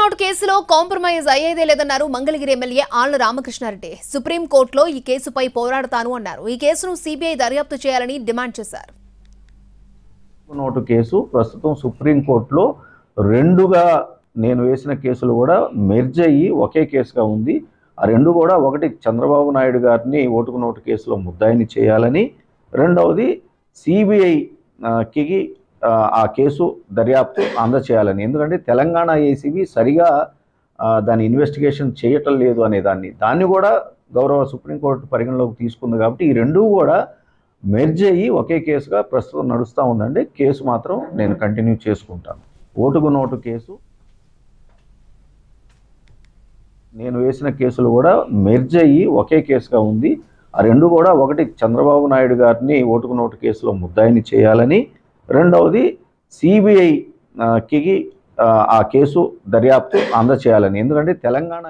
Note కేసులో compromise అయ్యేదే లేదన్నారు Mangalagiri MLA Alla Ramakrishna Reddy. Supreme కోర్టులో ఈ కేసుపై పోరాడతాను అన్నారు. ఈ కేసును సిబిఐ దర్యాప్తు చేయాలని డిమాండ్ చేశారు. నోటు కేసు ప్రస్తుతం సుప్రీం కోర్టులో రెండుగా నేను వేసిన కేసులు కూడా మెర్జ్ అయ్యి ఒకే కేసుగా ఉంది. ఆ రెండు కూడా ఒకటి చంద్రబాబు నాయుడు గారిని ఓటుకు నోటు కేసులో ముద్దాయిని చేయాలని, రెండవది సిబిఐకి ఆ కేసు దర్యాప్తు అందచేయాలని. ఎందుకంటే తెలంగాణ ఏసీబీ సరిగా దాని ఇన్వెస్టిగేషన్ చేయటం లేదు అనే దాన్ని కూడా గౌరవ సుప్రీంకోర్టు పరిగణలోకి తీసుకుంది. కాబట్టి ఈ రెండు కూడా మెర్జ్ అయ్యి ఒకే కేసుగా ప్రస్తుతం నడుస్తూ ఉందండి. కేసు మాత్రం నేను కంటిన్యూ చేసుకుంటాను. ఓటుకు నోటు కేసు నేను వేసిన కేసులు కూడా మెర్జ్ అయ్యి ఒకే కేసుగా ఉంది. ఆ రెండు కూడా ఒకటి చంద్రబాబు నాయుడు గారిని ఓటుకు నోటు కేసులో ముద్దాయిని చేయాలని, రెండవది సిబిఐకి ఆ కేసు దర్యాప్తు అందచేయాలని. ఎందుకంటే తెలంగాణ